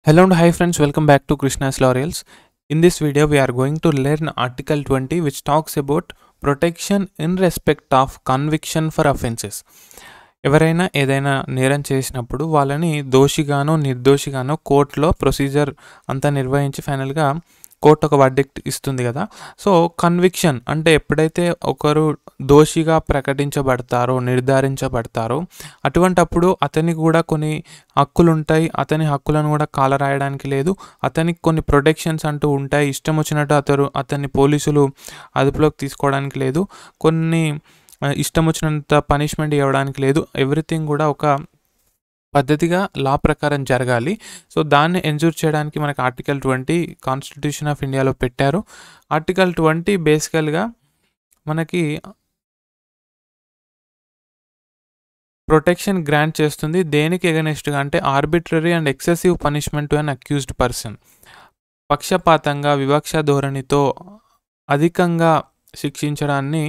Hello and hi friends, welcome back to Krishna's Laurels. In this video, we are going to learn Article 20 which talks about protection in respect of conviction for offenses. ఎవరైనా ఏదైనా నేరం చేసినప్పుడు వాళ్ళని దోషిగానో నిర్దోషిగానో కోర్టులో procedure అంతా నిర్వహించి ఫైనల్గా court ఒక వర్డిక్ట్ ఇస్తుంది కదా. సో కన్విక్షన్ అంటే ఎప్పుడైతే ఒకరు దోషిగా ప్రకటించబడతారో నిర్ధారించబడతారో అటువంటప్పుడు అతనికి కూడా కొన్ని హక్కులు ఉంటాయి. అతని హక్కులను కూడా కాలరాయడానికి లేదు. అతనికి కొన్ని ప్రొటెక్షన్స్ అంటూ ఉంటాయి. ఇష్టం వచ్చినట్టు అతన్ని పోలీసులు అదుపులోకి తీసుకోవడానికి లేదు. కొన్ని ఇష్టం వచ్చినంత పనిష్మెంట్ ఇవ్వడానికి లేదు. ఎవ్రీథింగ్ కూడా ఒక పద్ధతిగా లా ప్రకారం జరగాలి. సో దాన్ని ఎన్జూర్ చేయడానికి మనకి ఆర్టికల్ 20 కాన్స్టిట్యూషన్ ఆఫ్ ఇండియాలో పెట్టారు. ఆర్టికల్ 20 బేసికల్గా మనకి ప్రొటెక్షన్ గ్రాంట్ చేస్తుంది. దేనికి ఎగనెస్ట్గా అంటే arbitrary and excessive punishment to an accused person. పక్షపాతంగా వివక్ష ధోరణితో అధికంగా శిక్షించడాన్ని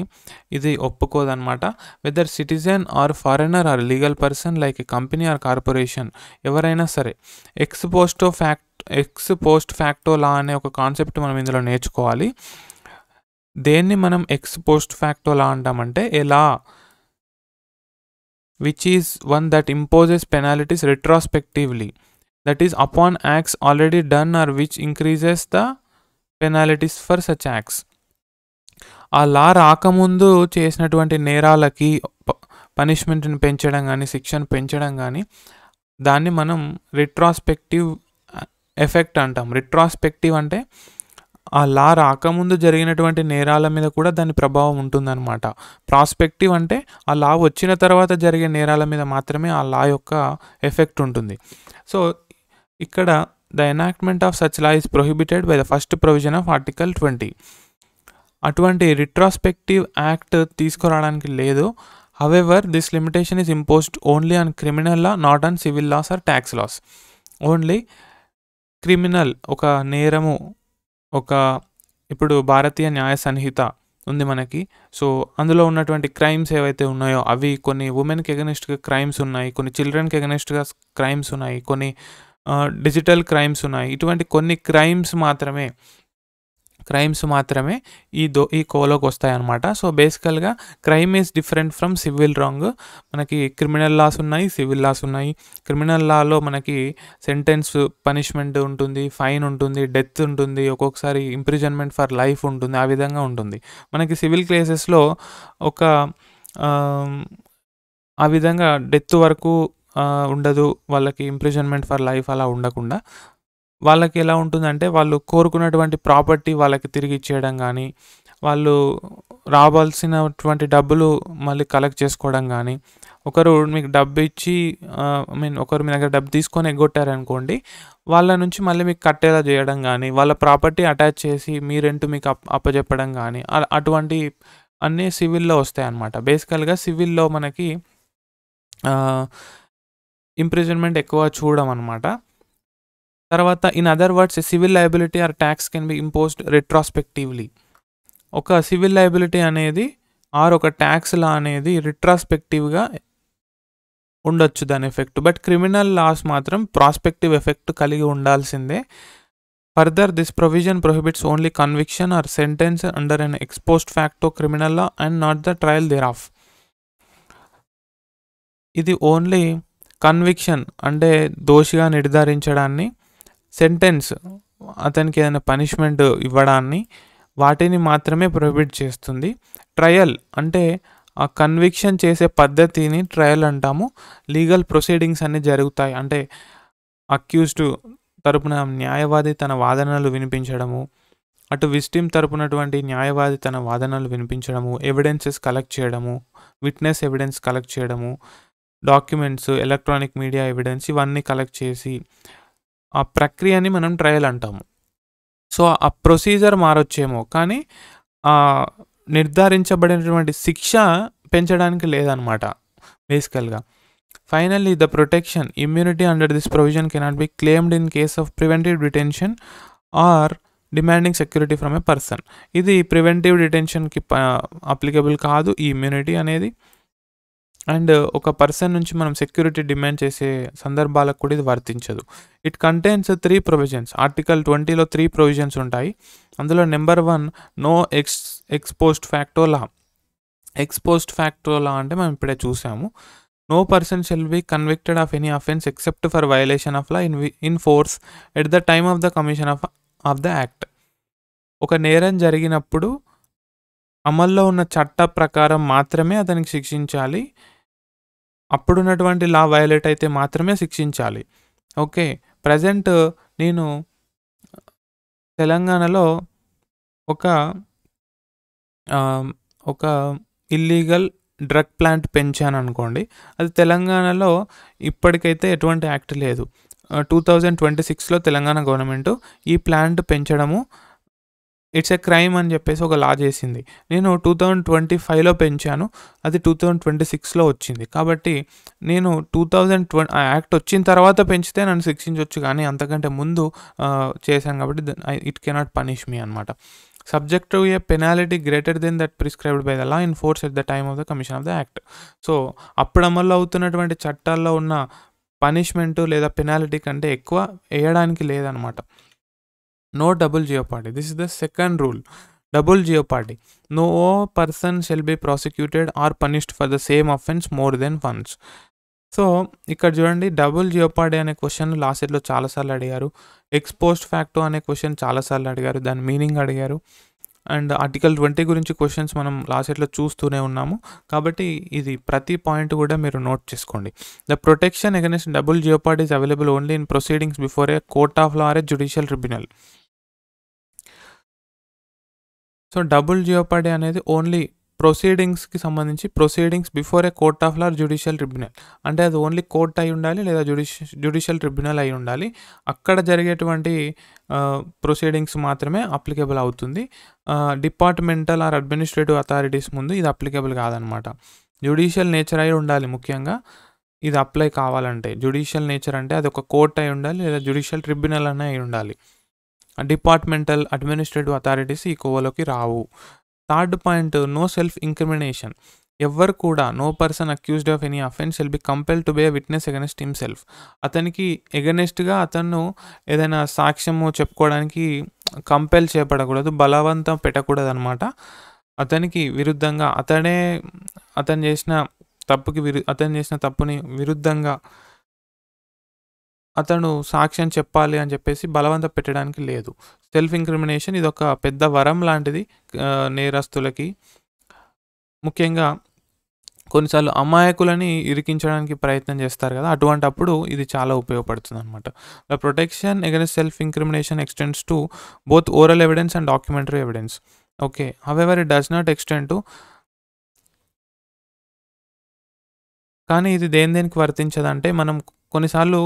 ఇది ఒప్పుకోదన్నమాట. Whether citizen or foreigner or legal person like a company or corporation ఎవరైనా సరే. ఎక్స్ పోస్ట్ ఫ్యాక్టో లా అనే ఒక కాన్సెప్ట్ మనం ఇందులో నేర్చుకోవాలి. దేన్ని మనం ఎక్స్ పోస్ట్ ఫ్యాక్టో లా అంటామంటే a law which is one that imposes penalties retrospectively, that is upon acts already done or which increases the penalties for such acts. ఆ లా రాకముందు చేసినటువంటి నేరాలకి పనిష్మెంట్ని పెంచడం కానీ శిక్షను పెంచడం కానీ దాన్ని మనం రిట్రాస్పెక్టివ్ ఎఫెక్ట్ అంటాం. రిట్రాస్పెక్టివ్ అంటే ఆ లా రాకముందు జరిగినటువంటి నేరాల మీద కూడా దాని ప్రభావం ఉంటుందన్నమాట. ప్రాస్పెక్టివ్ అంటే ఆ లా వచ్చిన తర్వాత జరిగే నేరాల మీద మాత్రమే ఆ లా యొక్క ఎఫెక్ట్ ఉంటుంది. సో ఇక్కడ the enactment of such law is prohibited by the first provision of article 20. అటువంటి రిట్రాస్పెక్టివ్ యాక్ట్ తీసుకురావడానికి లేదు. However this limitation is imposed only on criminal law, not on civil laws R tax loss. Only criminal ఒక నేరము ఇప్పుడు భారతీయ న్యాయ సంహిత ఉంది మనకి. So అందులో ఉన్నటువంటి క్రైమ్స్ ఏవైతే ఉన్నాయో అవి కొన్ని ఉమెన్కి ఎగనెస్ట్గా క్రైమ్స్ ఉన్నాయి, కొన్ని చిల్డ్రన్కి ఎగనెస్ట్గా క్రైమ్స్ ఉన్నాయి, కొన్ని డిజిటల్ క్రైమ్స్ ఉన్నాయి. ఇటువంటి కొన్ని క్రైమ్స్ మాత్రమే ఈ కోలోకి వస్తాయి అన్నమాట. సో బేసికల్గా crime is different from civil wrong. మనకి క్రిమినల్ లాస్ ఉన్నాయి, సివిల్ లాస్ ఉన్నాయి. క్రిమినల్ లాలో మనకి సెంటెన్స్ పనిష్మెంట్ ఉంటుంది, ఫైన్ ఉంటుంది, డెత్ ఉంటుంది, ఒక్కొక్కసారి ఇంప్రిజన్మెంట్ ఫర్ లైఫ్ ఉంటుంది. ఆ విధంగా ఉంటుంది. మనకి సివిల్ కేసెస్లో ఆ విధంగా డెత్ వరకు ఉండదు. వాళ్ళకి ఇంప్రిజన్మెంట్ ఫర్ లైఫ్ అలా ఉండకుండా వాళ్ళకి ఎలా ఉంటుందంటే వాళ్ళు కోరుకున్నటువంటి ప్రాపర్టీ వాళ్ళకి తిరిగి ఇచ్చేయడం కానీ, వాళ్ళు రావాల్సినటువంటి డబ్బులు మళ్ళీ కలెక్ట్ చేసుకోవడం కానీ, ఒకరు మీకు డబ్బు ఇచ్చి ఒకరు మీ దగ్గర డబ్బు తీసుకొని ఎగ్గొట్టారనుకోండి, వాళ్ళ నుంచి మళ్ళీ మీకు కట్టేలా చేయడం కానీ, వాళ్ళ ప్రాపర్టీ అటాచ్ చేసి మీ రెంట్ మీకు అప్పచెప్పడం కానీ అటువంటి అన్నీ సివిల్లో వస్తాయి అన్నమాట. బేసికల్గా సివిల్లో మనకి ఇంప్రిజన్మెంట్ ఎక్కువ చూడడం అనమాట. తర్వాత in other words civil liability or tax can be imposed retrospectively. ఒక సివిల్ లయబిలిటీ అనేది ఆర్ ఒక ట్యాక్స్ లా అనేది రిట్రాస్పెక్టివ్గా ఉండొచ్చు దాని ఎఫెక్ట్. బట్ క్రిమినల్ లాస్ మాత్రం ప్రాస్పెక్టివ్ ఎఫెక్ట్ కలిగి ఉండాల్సిందే. Further this provision prohibits only conviction or sentence under an ex post facto criminal law and not the trial thereof. ఇది ఓన్లీ కన్విక్షన్ అంటే దోషిగా నిర్ధారించడాన్ని, సెంటెన్స్ అతనికి ఏదైనా పనిష్మెంట్ ఇవ్వడాన్ని, వాటిని మాత్రమే ప్రొహిబిట్ చేస్తుంది. ట్రయల్ అంటే ఆ కన్విక్షన్ చేసే పద్ధతిని ట్రయల్ అంటాము. లీగల్ ప్రొసీడింగ్స్ అన్నీ జరుగుతాయి. అంటే అక్యూజ్డ్ తరపున న్యాయవాది తన వాదనలు వినిపించడము, అటు విక్టిమ్ తరపునటువంటి న్యాయవాది తన వాదనలు వినిపించడము, ఎవిడెన్సెస్ కలెక్ట్ చేయడము, విట్నెస్ ఎవిడెన్స్ కలెక్ట్ చేయడము, డాక్యుమెంట్స్, ఎలక్ట్రానిక్ మీడియా ఎవిడెన్స్ ఇవన్నీ కలెక్ట్ చేసి ఆ ప్రక్రియని మనం ట్రయల్ అంటాము. సో ఆ ప్రొసీజర్ మారొచ్చేమో కానీ ఆ నిర్ధారించబడినటువంటి శిక్ష పెంచడానికి లేదనమాట బేసికల్గా. Finally the protection immunity under this provision cannot be claimed in case of preventive detention or demanding security from a person. ఇది ప్రివెంటివ్ డిటెన్షన్కి అప్లికబుల్ కాదు ఈ ఇమ్యూనిటీ అనేది. అండ్ ఒక పర్సన్ నుంచి మనం సెక్యూరిటీ డిమాండ్ చేసే సందర్భాలకు కూడా ఇది వర్తించదు. It contains 3 provisions. ఆర్టికల్ 20లో 3 ప్రొవిజన్స్ ఉంటాయి. అందులో number 1 no ex post facto law. Ex post facto law అంటే మనం ఇప్పుడే చూసాము. No person shall be convicted of any offence except for violation of law in force at the time of the commission of the act. ఒక నేరం జరిగినప్పుడు అమల్లో ఉన్న చట్ట ప్రకారం మాత్రమే అతనికి శిక్షించాలి. అప్పుడున్నటువంటి లా వయలేట్ అయితే మాత్రమే శిక్షించాలి. ఓకే. ప్రజెంట్ నేను తెలంగాణలో ఒక ఒక ఇల్లీగల్ డ్రగ్ ప్లాంట్ పెంచాను అనుకోండి. అది తెలంగాణలో ఇప్పటికైతే ఎటువంటి యాక్ట్ లేదు. 2026లో తెలంగాణ గవర్నమెంట్ ఈ ప్లాంట్ పెంచడము ఇట్స్ ఎ క్రైమ్ అని చెప్పేసి ఒక లా చేసింది. నేను 2025లో పెంచాను. అది 2026లో వచ్చింది. కాబట్టి నేను ఆ యాక్ట్ వచ్చిన తర్వాత పెంచితే నన్ను శిక్షించవచ్చు, కానీ అంతకంటే ముందు చేశాను కాబట్టి ఇట్ కెనాట్ పనిష్ మీ అనమాట. Subject to A penalty greater than that prescribed by the law in force at the time of the commission of the act. So అప్పుడు అమల్లో అవుతున్నటువంటి చట్టాల్లో ఉన్న పనిష్మెంట్ లేదా పెనాలిటీ కంటే ఎక్కువ వేయడానికి లేదనమాట. No double jeopardy. This is the second rule. Double jeopardy. No person shall be prosecuted or punished for the same offense more than once. So ఇక్కడ చూడండి, డబుల్ జియోపార్డీ అనే క్వశ్చన్ లాస్ట్ ఇయర్లో చాలాసార్లు అడిగారు. ఎక్స్ పోస్ట్ ఫ్యాక్టో అనే question చాలాసార్లు అడిగారు, దాని మీనింగ్ అడిగారు. అండ్ ఆర్టికల్ 20 గురించి క్వశ్చన్స్ మనం లాస్ట్ ఇయర్లో చూస్తూనే ఉన్నాము. కాబట్టి ఇది ప్రతి పాయింట్ కూడా మీరు నోట్ చేసుకోండి. The protection against double jeopardy is available only in proceedings before a court of law or a judicial tribunal. So double jeopardy అనేది ఓన్లీ ప్రొసీడింగ్స్కి సంబంధించి proceedings before a court of law judicial tribunal. అంటే అది only court అయి ఉండాలి లేదా judicial tribunal అయి ఉండాలి. అక్కడ జరిగేటువంటి ప్రొసీడింగ్స్ మాత్రమే అప్లికేబుల్ అవుతుంది. డిపార్ట్మెంటల్ ఆర్ అడ్మినిస్ట్రేటివ్ అథారిటీస్ ముందు ఇది అప్లికేబుల్ కాదనమాట. జ్యుడిషియల్ నేచర్ అయి ఉండాలి ముఖ్యంగా ఇది అప్లై కావాలంటే. జ్యుడిషియల్ నేచర్ అంటే అది ఒక కోర్ట్ అయి ఉండాలి లేదా జ్యుడిషియల్ ట్రిబ్యునల్ అనే అయి ఉండాలి. డిపార్ట్మెంటల్ అడ్మినిస్ట్రేటివ్ అథారిటీస్ ఈ కోవలోకి రావు. Third point, no self incrimination. ఎవ్వరు కూడా no person accused of any offence shall be compel to be witness against himself. అతనికి ఎగనెస్ట్గా అతను ఏదైనా సాక్ష్యము చెప్పుకోవడానికి కంపెల్ చేయబడకూడదు, బలవంతం పెట్టకూడదు అనమాట. అతనికి విరుద్ధంగా అతను చేసిన తప్పుని విరుద్ధంగా అతను సాక్ష్యం చెప్పాలి అని చెప్పేసి బలవంతం పెట్టడానికి లేదు. సెల్ఫ్ ఇంక్రిమినేషన్ ఇది ఒక పెద్ద వరం లాంటిది నేరస్తులకి. ముఖ్యంగా కొన్నిసార్లు అమాయకులని ఇరికించడానికి ప్రయత్నం చేస్తారు కదా, అటువంటప్పుడు ఇది చాలా ఉపయోగపడుతుంది అనమాట. The protection against self incrimination extends to both oral evidence and documentary evidence. Okay, however it does not extend to. కానీ ఇది దేనికి వర్తించదంటే, మనం కొన్నిసార్లు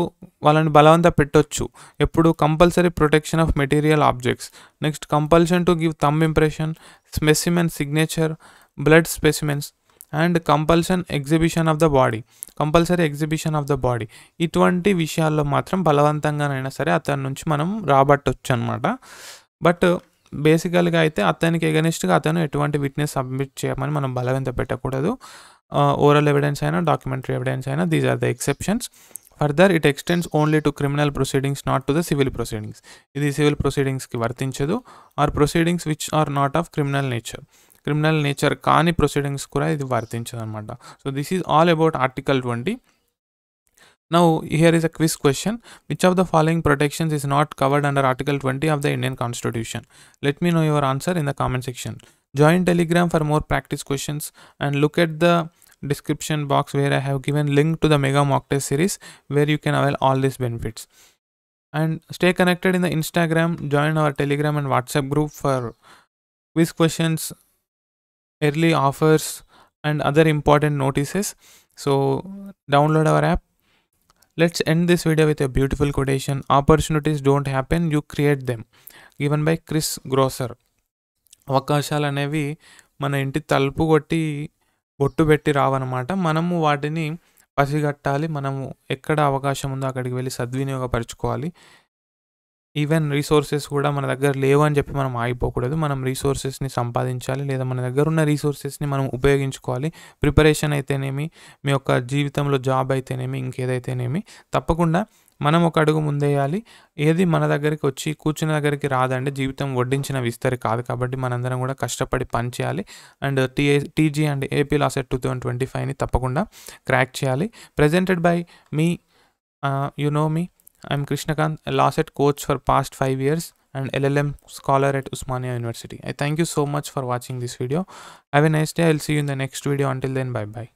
వాళ్ళని బలవంతం పెట్టొచ్చు. ఎప్పుడు compulsory protection of material objects, next compulsion to give thumb impression, specimen signature, blood specimens and compulsory exhibition of the body. ఇటువంటి విషయాల్లో మాత్రం బలవంతంగానైనా సరే అతని నుంచి మనం రాబట్టొచ్చు అనమాట. బట్ బేసికల్గా అయితే అతనికి ఎగనిస్ట్గా అతను ఎటువంటి విట్నెస్ సబ్మిట్ చేయమని మనం బలవంత పెట్టకూడదు. ఓరల్ ఎవిడెన్స్ అయినా డాక్యుమెంటరీ ఎవిడెన్స్ అయినా, these are the exceptions. Further it extends only to criminal proceedings, not to the civil proceedings. ఇది సివిల్ ప్రొసీడింగ్స్కి వర్తించదు. Or proceedings which are not of criminal nature కాని ప్రొసీడింగ్స్ కూడా ఇది వర్తించదు అనమాట. So this is all about article 20. Now here is a quiz question. Which of the following protections is not covered under Article 20 of the Indian Constitution? Let me know your answer in the comment section. Join Telegram for more practice questions and look at the description box where I have given link to the mega mock test series where you can avail all these benefits. And stay connected in the Instagram, join our Telegram and WhatsApp group for quiz questions, early offers and other important notices. So download our app. Let's end this video with a beautiful quotation. Opportunities don't happen, you create them. Given by Chris Grosser. అవకాశాలు అనేవి మన ఇంటి తలుపు కొట్టి బొట్టు పెట్టి రావన్నమాట. మనము వాటిని పసిగట్టాలి. మనము ఎక్కడ అవకాశం ఉందో అక్కడికి వెళ్ళి సద్వినియోగపరచుకోవాలి. ఈవెన్ రిసోర్సెస్ కూడా మన దగ్గర లేవు అని చెప్పి మనం ఆగిపోకూడదు. మనం రిసోర్సెస్‌ని సంపాదించాలి. లేదా మన దగ్గర ఉన్న రిసోర్సెస్‌ని మనం ఉపయోగించుకోవాలి. ప్రిపరేషన్ అయితేనేమి, మీ యొక్క జీవితంలో జాబ్ అయితేనేమి, ఇంకేదైతేనేమి తప్పకుండా మనం ఒక అడుగు ముందేయాలి. ఏది మన దగ్గరికి వచ్చి కూర్చున్న దగ్గరికి రాదండి. జీవితం వడ్డించిన విస్తరి కాదు. కాబట్టి మనందరం కూడా కష్టపడి పని చేయాలి. And TG and AP LAWCET 2025ని తప్పకుండా క్రాక్ చేయాలి. Presented by me you know me. I'm Krishnakant, a LASET coach for past 5 years and LLM scholar at Usmania University. I thank you so much for watching this video. Have a nice day. I'll see you in the next video. Until then, bye bye.